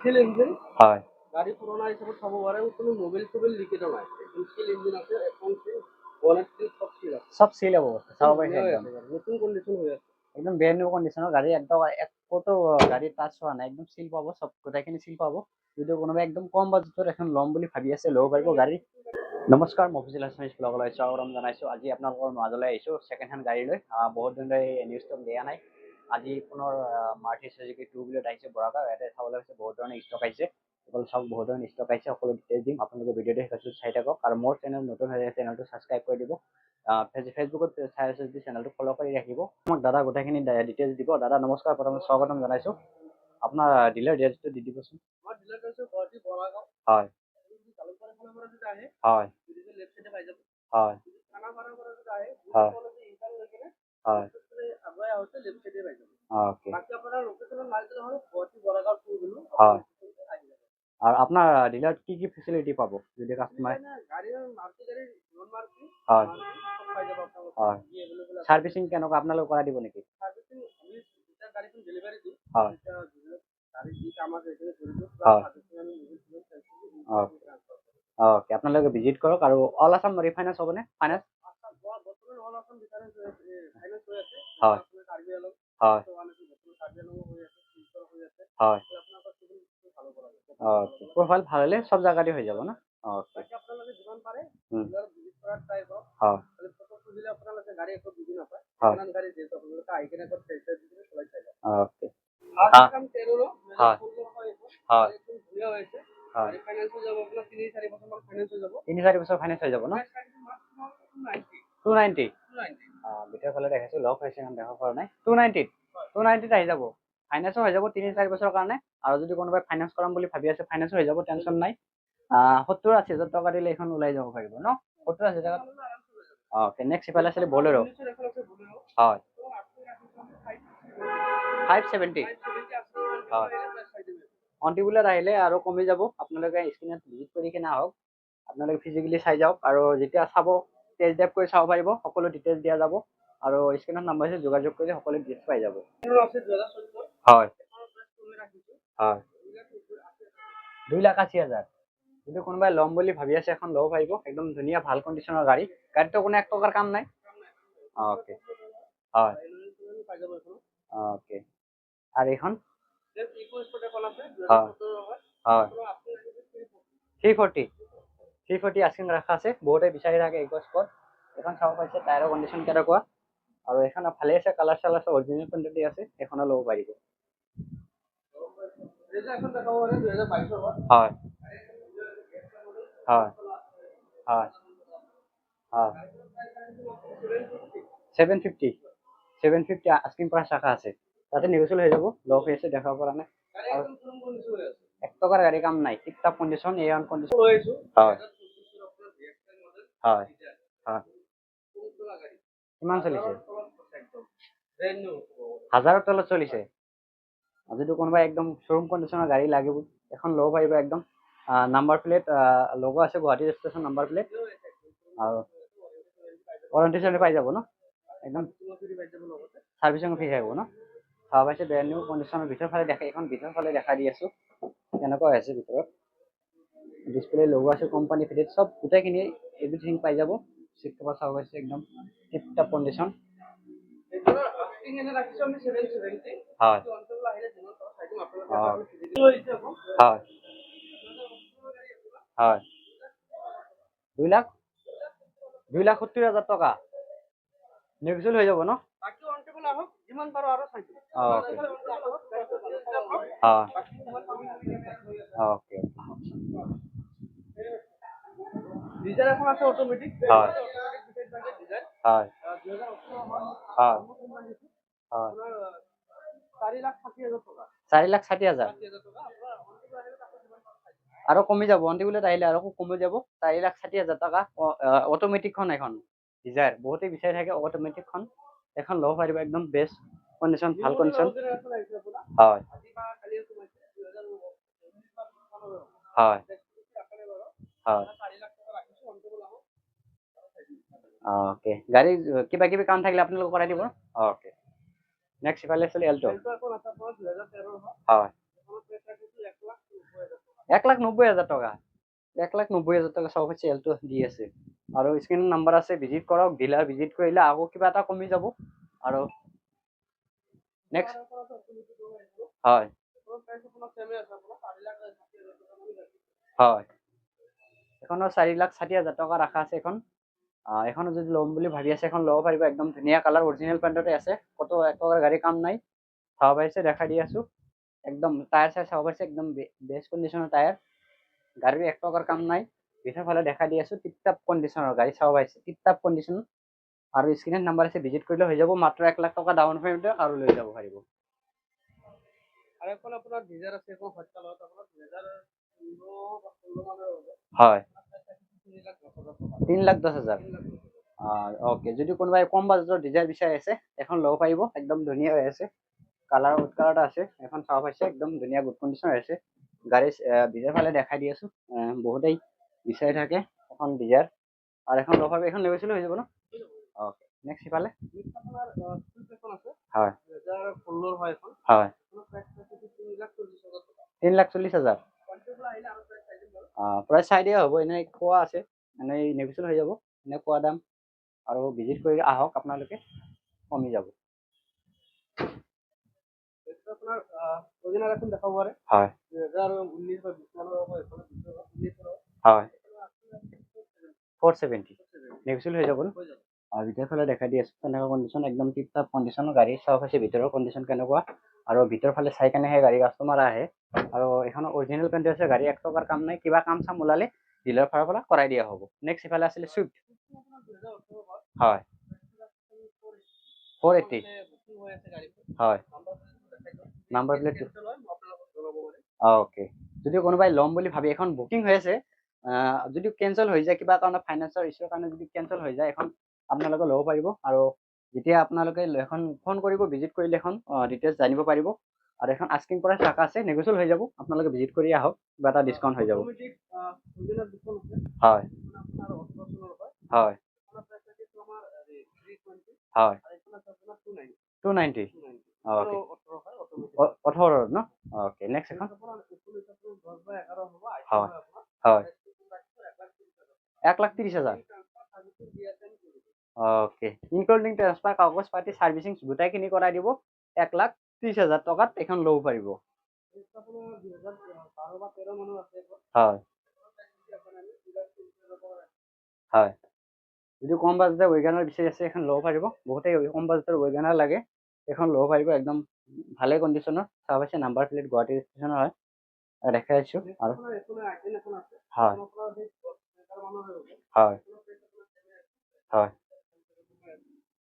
Seal engine হয় গাড়ী পুৰণা হিচাপত চাব পাৰে কোনো মোবিল চোবিল লিকেজ নাই একদম সিল ইঞ্জিন আছে এখন সিল বনেট সিল সব সিল আছে সব সিল অবস্থা চাব পাইছে একদম নতুন কন্ডিশন হৈ আছে একদম ব্ৰেণ্ড নিউ কণ্ডিশ্যনৰ গাড়ী একদম এক কতো গাড়ী টাচ হোৱা নাই একদম সিল পাব সব গোটেইখিনি সিল পাব যদি কোনোবাই একদম কম বাজেটত এখন ল'ম বুলি ভাবি আছে ল'ব পাৰিব গাড়ী নমস্কাৰ মই ফজিল হাছান ব্লগলৈ স্বাগতম জনাইছোঁ আজি আপোনালোকৰ মাজলৈ আহিছোঁ ছেকেণ্ড হেণ্ড গাড়ী লৈ বহুত দিন ধৰি নিউজ ষ্টক দিয়া নাই আজি পুনৰ মাৰুতি চুজুকি 2 হুইলাৰ আহিছে বৰাগাঁও ইয়াতে চাবলৈ হৈছে বহুত ধৰণৰ ষ্টক আহিছে অকল চাওক বহুত ধৰণৰ ষ্টক আহিছে সকলো ডিটেইলছ দিম আপোনালোকে ভিডিঅ'টো শেষলৈ চাই থাকক আৰু মোৰ চেনেল নতুন হৈ আছে চেনেলটো ছাবস্ক্ৰাইব কৰি দিব ফেচবুকত চাই আছে যদি চেনেলটো ফ'ল' কৰি ৰাখিব আমাক দাদা গোটেইখিনি ডিটেইলছ দিব দাদা নমস্কাৰ প্ৰথমে স্বাগতম জনাইছোঁ আপোনাৰ ডিলাৰ এড্ৰেছটো দি দিবচোন আমাৰ ডিলাৰ হৈছে গুৱাহাটী বৰাগাঁও হয় জালুকবাৰী ফালৰ পৰা যদি আহে হয় লেফ্ট চাইডে পাই যাব হয় খানাপাৰাৰ পৰা যদি আহে হয় ইণ্টাৰ লৈ কিনে হয় আগুৱাই আহোঁতে লেফ্ট চাইডে পাই যাব ওকে বাকী আপোনাৰ লোকেশ্যনত নাই যদি হ'ল গুৱাহাটী বৰাগাঁও টু বিলো হয় আৰ আপনাৰ ডিলাৰ কি ফেসিলিটি পাবো যদি কাস্টমাৰ গাড়ীৰ মাৰুতি গাড়ীৰ নন মাৰুতি হয় সব পাই যাব আপোনালোকে হয় এভেইলেবল আছে সাৰ্ভিসিং কেনেকুৱা আপোনালোকে কৰাই দিব নেকি সাৰ্ভিচিং আমি যেতিয়া গাড়ীখন ডেলিভাৰী দিওঁ হয় তেতিয়া গাড়ী যি কাম আছে সেইখিনি কৰি দিওঁ হয় সাৰ্ভিচিং আমি নিজে ওকে আপোনালোকে ভিজিট কৰক আৰু অল আছাম ৰিফাইনেন্স হ'বনে ফাইনেন্স বৰ্তমান অল আছাম ফাইনেন্স হৈ আছে হয় কাৰ্বি আলং হয় কাৰ্বি আলং হৈ আছে শিলচৰ হৈ আছে হয় আপোনালোকৰ চিভিল ভালো কৰা যায় ওকে প্ৰফাইল ভাল হ'লে চব জাগাতে হৈ যাব ন ওকে বাকী আপোনালোকে যিমান পাৰে হুম ডিলাৰত ভিজিট কৰাৰ ট্ৰাই কৰক হয় খালি ফটো খুজিলে আপোনালোকে গাড়ী একো বুজি নাপায় হয় ইমান গাড়ী যিহেতু আপোনালোকে আহি কিনে একবাৰ টেষ্ট ড্ৰাইভ দি কিনে চলাই চাই লওক ওকে ফাৰ্ষ্ট কাম টেৰ'ৰ হয় 2016 হয় এইটো হয় একদম ধুনীয়া হৈছে হয় গাড়ী ফাইনেন্স হৈ যাব আপোনাৰ 3-4 বছৰমান ফাইনেন্স হৈ যাব 3-4 বছৰ ফাইনেন্স হৈ যাব ন 290 ভিতৰৰ ফালে দেখাইছোঁ লক হৈছে ইমান দেখা পৰা নাই 290 আহি যাব ফাইনেন্সো হৈ যাব 3-4 বছৰৰ কাৰণে আৰু যদি কোনোবাই ফাইনেন্স কৰাম বুলি ভাবি আছে ফাইনেন্সো হৈ যাব টেনশ্যন নাই 70-80 হাজাৰ টকা দিলে এখন ওলাই যাব পাৰিব ন 70-80 টকাত ওকে নেক্সট ইফালে আছিলে বলেৰো হয় 570 হয় অন্টিবুলাৰ আহিলে আৰু কমি যাব আপোনালোকে স্ক্ৰীনত ভিজিট কৰি কিনে আহক আপোনালোকে ফিজিকেলি চাই যাওক আৰু যেতিয়া চাব টেষ্ট ড্ৰাইভ কৰি চাব পাৰিব সকলো ডিটেইলছ দিয়া যাব আৰু স্ক্ৰীনত নাম্বাৰ আছে যোগাযোগ কৰি সকলো ডিটেইলছ পাই যাব হয় হয় 2,80,000 যদি কোনোবাই ল'ম বুলি ভাবি আছে এখন ল'ব পাৰিব একদম ধুনীয়া ভাল কণ্ডিশ্যনৰ গাড়ী গাড়ীতো কোনো 1 টকাৰ কাম নাই ওকে হয় ওকে আৰ এখন হয় হয় 340 আস্কিং ৰাখা আছে বহুতে বিচাৰি থাকে ইকো স্পট এখন চাব পাইছে টায়াৰৰ কণ্ডিশ্যন কেনেকুৱা আৰু এখন ভালে আছে কালাৰ চালাৰ চব অৰিজিনেল কোৱালিটি আছে এখনো ল'ব পাৰিব হয় হয় হয় হয় 750 আস্কিং প্ৰাইচ ৰাখা আছে তাতে নেগোচিয়েবল হৈ যাব লক হৈ আছে দেখাব পৰা নাই আৰু 1 টকাৰ গাড়ী কাম নাই tip top condition A1 condition হয় হয় হয় কিমান চলিছে হাজাৰৰ তলত চলিছে যদি কোনোবাই একদম শ্ব'ৰুম কণ্ডিশ্যনৰ গাড়ী লাগিব এখন ল'ব পাৰিব একদম নাম্বাৰ প্লেট লগো আছে গুৱাহাটী ৰেজিষ্ট্ৰেশ্যন নাম্বাৰ প্লেট আৰু ৱাৰেণ্টি চাৰ্ণ্টি পাই যাব ন একদম ছাৰ্ভিচিং ফ্ৰী থাকিব ন চাব পাইছে ব্ৰেণ্ড নিউ কণ্ডিশ্যনৰ ভিতৰৰ ফালে দেখাই এখন ভিতৰৰ ফালে দেখাই দি আছোঁ কেনেকুৱা হৈ আছে ভিতৰত ডিছপ্লে লগো আছে কোম্পানী ফিটেড চব গোটেইখিনি এভৰিথিং পাই যাব চিট কভাৰ চাব পাইছে একদম টিপ টপ কণ্ডিশ্যন হয় হয় হয় 2,70,000 টকা নেগোচিয়েবল হৈ যাব ন ওকে ডিজাইন এখন আছে অটোমেটিক হয় হয় হয় হয় 4,60,000 আৰু কমি যাব অন্তিবুলত আহিলে আৰু কমি যাব 4,60,000 টকা অটোমেটিকখন এখন ডিজায়াৰ বহুতে বিচাৰি থাকে অটোমেটিকখন এখন ল'ব পাৰিব একদম বেষ্ট কণ্ডিশ্যন ভাল কণ্ডিশ্যন হয় হয় হয় ওকে গাড়ী কিবা কিবি কাম থাকিলে আপোনালোকে কৰাই দিব ওকে নেক্সট ইফালে আছিলে এল্টো হয় 1,90,000 টাকা, 1,90,000 টাকা চাব পাইছে এলটো দি আছে। আৰু স্ক্ৰীনৰ নাম্বাৰ আছে, ভিজিট কৰক। ডিলাৰ ভিজিট কৰিলে আকৌ কিবা এটা কমি যাব। আৰু নেক্সট হয় হয়, এখনো 4,60,000 টকা ৰাখা আছে এখন। এখনো যদি ল'ম বুলি ভাবি আছে এখন ল'ব পাৰিব। একদম ধুনীয়া কালাৰ, অৰিজিনেল পেণ্টতে আছে, কত এক টকাৰ গাড়ী কাম নাই। চাব পাৰিছে, দেখাই দি আছো। একদম টায়াৰ চাই চাব পাৰিছে, একদম বেষ্ট কণ্ডিশ্যনৰ টায়াৰ, গাড়ীৰ এক টকাৰ কাম নাই। ভিতৰৰ ফালে দেখাই দি আছো, টিপটাপ কণ্ডিশ্যনৰ গাড়ী চাব পাৰিছে, টিপটাপ কণ্ডিশ্যন। আৰু স্ক্ৰীনৰ নাম্বাৰ আছে, ভিজিট কৰিলে হৈ যাব। মাত্ৰ 1,00,000 টকা ডাউন পেমেণ্ট আৰু লৈ যাব পাৰিব। আৰু এখন আপোনাৰ ডিজাৰ আছে, এখন হটকালত আপোনাৰ 2016 মানৰ হ'ব। হয়, 3,10,000 3,10,000। ওকে, যদি কোনোবাই কম বাজেটৰ ডিজাইৰ বিচাৰি আছে এখন ল'ব পাৰিব। একদম ধুনীয়া হৈ আছে, কালাৰ উড কালাৰ আছে, এখন চাব পাইছে, একদম ধুনীয়া গুড কণ্ডিশ্যন আছে। গাড়ী ভিতৰৰ ফালে দেখাই দি আছো, বহুতেই বিচাৰি থাকে এখন ডিজাৰ। আৰু এখন ল'ব পাৰিব, এখন নেগোচিয়েবল হৈ যাব ন। ওকে, নেক্সট সিফালে আপোনাৰ চুইফ্ট এখন আছে, হয় 2016 হয় এখন। হয়, আপোনাৰ প্ৰাইচ আছে 3,40,000 টকা। 3,40,000। কণ্টেবল আহিলে আৰু প্ৰাইচ চাই দিম বাৰু। প্ৰাইচ চাই দিয়া হ'ব, এনেই কোৱা আছে, এনেই নেগোচিয়েবল হৈ যাব, এনে কোৱা দাম। আৰু ভিজিট কৰি আহক, আপোনালোকে কমি যাব। এইটো আপোনাৰ অৰিজিনেল এখন দেখাব পাৰে, হয় 2019 বা 20 মানৰ হ'ব এখন, 2019 হয়, 470 নেগোচিয়েবল হৈ যাব ন। হৈ যাব। আৰু ভিতৰৰ ফালে দেখাই দি আছো, তেনেকুৱা কণ্ডিশ্যন, একদম টিপটাপ কণ্ডিশ্যনৰ গাড়ী চাব পাইছে। ভিতৰৰ কণ্ডিশ্যন কেনেকুৱা, আৰু ভিতৰৰ ফালে চাই কেনেহে গাড়ী কাষ্টমাৰ আহে। আৰু এখন অৰিজিনেল পেণ্ট আছে, গাড়ী এক টকাৰ কাম নাই। কিবা কাম চাম ওলালে ডিলাৰ ফালৰ পৰা কৰাই দিয়া হ'ব। নেক্সট ইফালে আছিলে চুইফ্ট। হয় 480। হয়, নাম্বাৰ প্লেটটো ওকে। যদি কোনোবাই ল'ম বুলি ভাবি, এখন বুকিং হৈ আছে, যদি কেঞ্চেল হৈ যায় কিবা কাৰণত, ফাইনেন্সৰ ইছ্যুৰ কাৰণে যদি কেঞ্চেল হৈ যায়, এখন আপোনালোকে ল'ব পাৰিব। আৰু যেতিয়া আপোনালোকে এখন ফোন কৰিব, ভিজিট কৰিলে এখন ডিটেইলছ জানিব পাৰিব। আৰু এখন আস্কিং প্ৰাইচ ৰাখা আছে, নেগোচিয়েবল হৈ যাব। আপোনালোকে ভিজিট কৰি আহক, কিবা এটা ডিছকাউণ্ট হৈ যাব। হয় হয় হয়, 290। ওকে, 18 ন। ওকে, নেক্সট এখন হয় হয় 1,30,000। ওকে, ইনক্লুডিং ট্ৰান্সফাৰ, কাগজ পাতি, চাৰ্ভিচিং গোটাইখিনি কৰাই দিব। 1,30,000 টকাত এখন ল'ব পাৰিব। হয় হয়, যদি কম বাজেটৰ ৱেগানাৰ বিচাৰি আছে এখন ল'ব পাৰিব। বহুতেই কম বাজেটৰ ৱেগানাৰ লাগে, এখন ল'ব পাৰিব। একদম ভালে কণ্ডিশ্যনৰ, চাব পাইছে, নাম্বাৰ প্লেট গুৱাহাটী ষ্টেচনৰ হয়, দেখাই আছো। আৰু হয় হয় হয়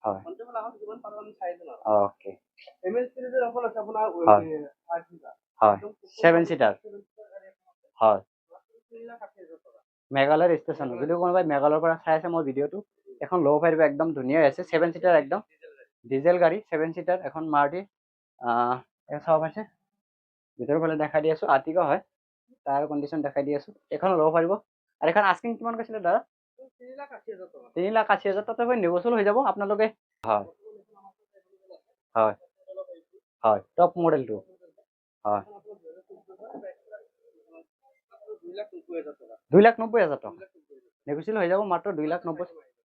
হয়, ওকে হয়, 7 চিটাৰ হয়। মেঘালয়ৰ ষ্টেচন, যদি কোনোবাই মেঘালয়ৰ পৰা চাই আছে মোৰ ভিডিঅ'টো, এখন ল'ব পাৰিব। একদম ধুনীয়া হৈ আছে, 7 চিটাৰ, একদম ডিজেল গাড়ী, 7 চিটাৰ, এখন মাৰুতি। চাব পাইছে, ভিতৰৰ ফালে দেখাই দি আছো, আৰ্টিকা হয়, টায়াৰ কণ্ডিশ্যন দেখাই দি আছো। এখন ল'ব পাৰিব। আৰু এখন আস্কিং কিমান কৈছিলে দাদা? 3,80,000। তথাপি নেগোচিয়েবল হৈ যাব আপোনালোকে। হয় হয় হয়, টপ মডেলটো হয়, 2,90,000 টকা নেগোচিয়েবল হৈ যাব, মাত্ৰ 2,90,000।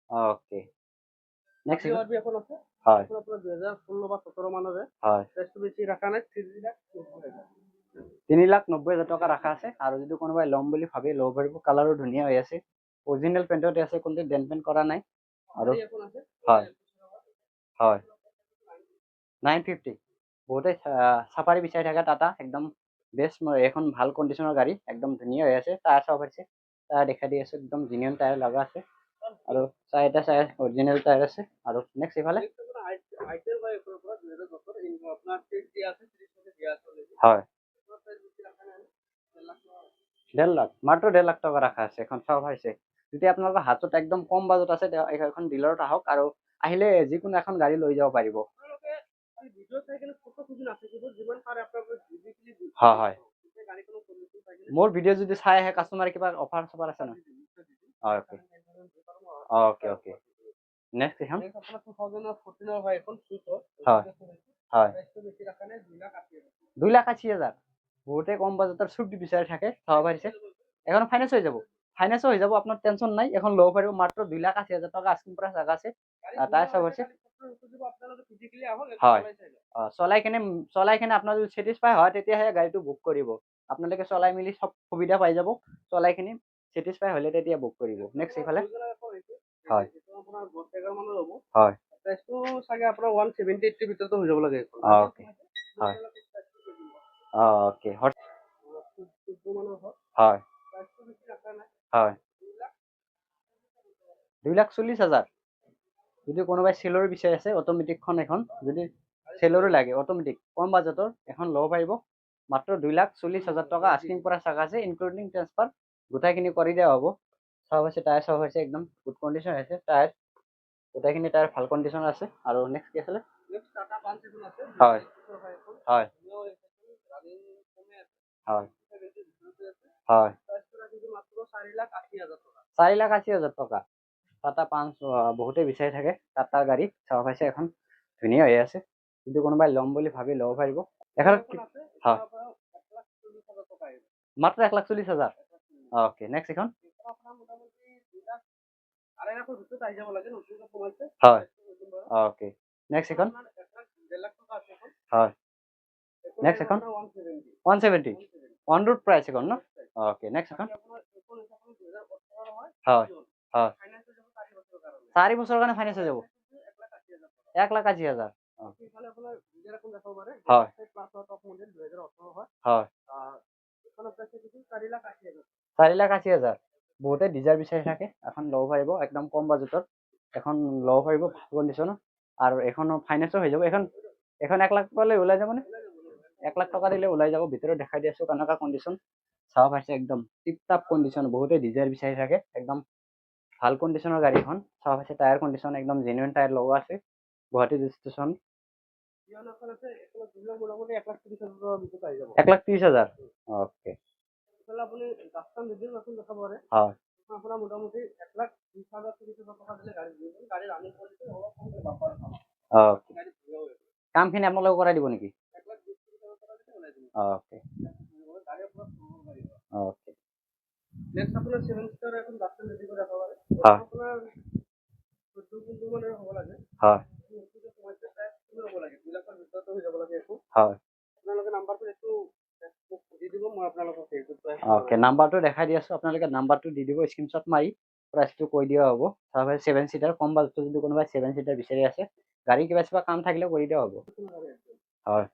ওকে, নেক্সট হয় 2016 বা 17 মানৰে, হয়, প্ৰাইচটো বেছি ৰাখা নাই, 3,90,000 টকা ৰাখা আছে। আৰু যদি কোনোবাই ল'ম বুলি ভাবি ল'ব পাৰিব। কালাৰো ধুনীয়া হৈ আছে, অৰিজিনেল পেণ্টতে আছে, কোনো ডেন পেণ্ট কৰা নাই। আৰু হয় হয় 950। বহুতে চাফাৰী বিচাৰি থাকে, টাটা একদম বেষ্ট, এখন ভাল কণ্ডিশ্যনৰ গাড়ী, একদম ধুনীয়া হৈ আছে। টায়াৰ চাব পাৰিছে, টায়াৰ দেখাই দি আছো, একদম জেনুইন টায়াৰ লগা আছে। আৰু চাৰিটা টায়াৰ অৰিজিনেল টায়াৰ আছে। আৰু নেক্সট ইফালে হয় 1,50,000, মাত্ৰ 1,50,000 টকা ৰাখা আছে, এখন চাব পাৰিছে। যদি আপোনালোকৰ হাতত একদম কম বাজেট আছে, এখন ডিলাৰত আহক, আৰু আহিলে যিকোনো এখন গাড়ী লৈ যাব পাৰিব। হয় হয়, মোৰ ভিডিঅ' যদি চাই আহে কাষ্টমাৰে, কিবা অফাৰ চফাৰ আছে ন? ওকে ওকে ওকে, নেক্সট এখন হয় হয় 2,80,000। বহুতে কম বাজেটৰ চুইফ্ট বিচাৰি থাকে চাব পাৰিছে এখন ফাইনেন্স হৈ যাব ফাইনেন্সো হৈ যাব আপোনাৰ টেনশ্যন নাই এখন ল'ব পাৰিব মাত্ৰ 2,80,000 টকা আস্কিং প্ৰাইচ জাগা আছে টায়াৰ চাব পাৰিছে হয় চলাই কিনে আপোনাৰ যদি চেটিছফাই হয় তেতিয়াহে গাড়ীটো বুক কৰিব আপোনালোকে চলাই মেলি চব সুবিধা পাই যাব চলাই কিনে চেটিছফাই হ'লে তেতিয়া বুক কৰিব নেক্সট এইফালে হয় হয় প্ৰাইচটো চাগে আপোনাৰ 170-80 ভিতৰতে হৈ যাব লাগে এইখন। অ'কে হয় অ'কে হয় 2,40,000 যদি কোনোবাই চেলৰি বিচাৰি আছে অট'মেটিকখন এখন যদি চেলৰি লাগে অট'মেটিক কম বাজেটৰ এখন ল'ব পাৰিব মাত্ৰ 2,40,000 টকা আস্কিং প্ৰাইচ থাকা আছে ইনক্লুডিং ট্ৰান্সফাৰ গোটাইখিনি কৰি দিয়া হ'ব চাব হৈছে টায়াৰ চাব হৈছে একদম গুড কণ্ডিশ্যন আছে টায়াৰ গোটাইখিনি টায়াৰ ভাল কণ্ডিশ্যন আছে আৰু নেক্সট কি আছিলে হয় হয় হয় হয় 4,80,000 টকা টাটা পাঞ্চ বহুতে বিচাৰি থাকে টাটা গাড়ী চাব পাইছে এখন ধুনীয়া হৈ আছে যদি কোনোবাই ল'ম বুলি ভাবি ল'ব পাৰিব এখন হয় মাত্ৰ 1,40,000 অ'কে নেক্সট এখন হয় অ'কে নেক্সট এখন হয় নেক্সট এখন 170 অন ৰোড প্ৰাইচ এখন ন অ'কে নেক্সট এখন হয় হয় 4 বছৰৰ কাৰণে ফাইনেন্স হৈ যাব 1,80,000 হয় হয় 4,80,000 বহুতে ডিজাৰ বিচাৰি থাকে এখন ল'ব পাৰিব একদম কম বাজেটত এখন ল'ব পাৰিব ভাল কণ্ডিশ্যনৰ আৰু এখন ফাইনেন্সো হৈ যাব এখন 1 লাখ টকালৈ ওলাই যাবনে 1 লাখ টকা দিলে ওলাই যাব ভিতৰত দেখাই দি আছো কেনেকুৱা কণ্ডিশ্যন চাব পাৰিছে একদম টিপ টাপ কণ্ডিশ্যন বহুতে ডিজাৰ বিচাৰি থাকে একদম ভাল কণ্ডিশ্যনৰ গাড়ীখন চাব পাৰিছে টায়াৰ কণ্ডিশ্যন একদম জেনুইন টায়াৰ লগোৱা আছে গুৱাহাটী ৰেজিষ্ট্ৰেশ্যন 1,30,000 অ'কে হয় অ'কে কামখিনি আপোনালোকে কৰাই দিব নেকি অ'কে অ'কে নেক্সট আপোনাৰ 7 সিটাৰ এখন ডাস্টাৰ ৰেডি কৰি ৰাখিব পাৰে হয় আপোনাৰ 14 মানৰ হ'ব লাগে হয় হয় আপোনালোকে নাম্বাৰটো এইটো দি দিব মই আপোনালোকক অ'কে নাম্বাৰটো দেখাই দি আছো আপোনালোকে নাম্বাৰটো দি দিব স্ক্ৰীনশ্বট মাৰি প্ৰাইচটো কৈ দিয়া হ'ব তাৰপৰা 7 সিটাৰ কম বাজেটত যদি কোনোবাই 7 সিটাৰ বিচাৰি আছে গাড়ী কিবা কাম থাকিলে কৰি দিয়া হ'ব হয়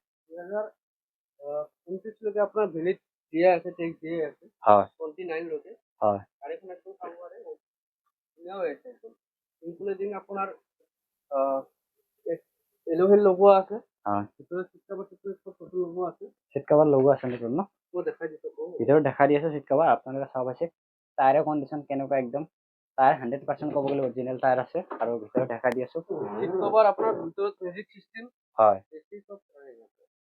2029 লৈকে আপোনাৰ ভেলিড দিয়ে আছে টেক্স দিয়ে আছে হয় 29 লৈকে হয় গাড়ীখন একদম চাব পাৰে ধুনীয়া হৈ আছে ইনক্লুডিং আপোনাৰ এলোভেল লগোৱা আছে হয় ভিতৰত চিট কভাৰ চব ফটো লগোৱা আছে চিট কভাৰ লগোৱা আছে নেকি ন মই দেখাই দিছোঁ ভিতৰত দেখাই দি আছে চিট কভাৰ আপোনালোকে চাব পাইছে টায়াৰৰ কণ্ডিশ্যন কেনেকুৱা একদম টায়াৰ 100% ক'ব গ'লে অৰিজিনেল টায়াৰ আছে আৰু ভিতৰত দেখাই দি আছো চিট কভাৰ আপোনাৰ ভিতৰত মিউজিক চিষ্টেম হয় এচি চব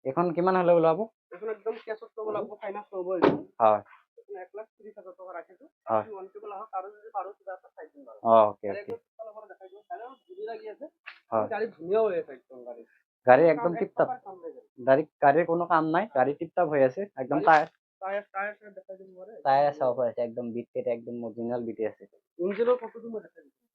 এখন কিমান হ'লে ওলাব এখন একদম কেছত ল'ব লাগিব ফাইনান্স ল'ব হয় এখন 1,30,000 টকা ৰাখিছোঁ হয় ওৱান টেবল আহক আৰু যদি পাৰোঁ কিবা এটা চাই দিম বাৰু অ'কে অ'কে দেখাই দিওঁ গাড়ী ধুনীয়া লাগি আছে হয় গাড়ী ধুনীয়া হৈ আছে একদম গাড়ী একদম টিপ টপ গাড়ীৰ কোনো কাম নাই গাড়ী টিপ টপ হৈ আছে একদম টায়াৰ চাব পাৰিছে একদম বিট কেইটা একদম অৰিজিনেল বিট আছে ইঞ্জিনৰ ফটোটো মই দেখাই দিছোঁ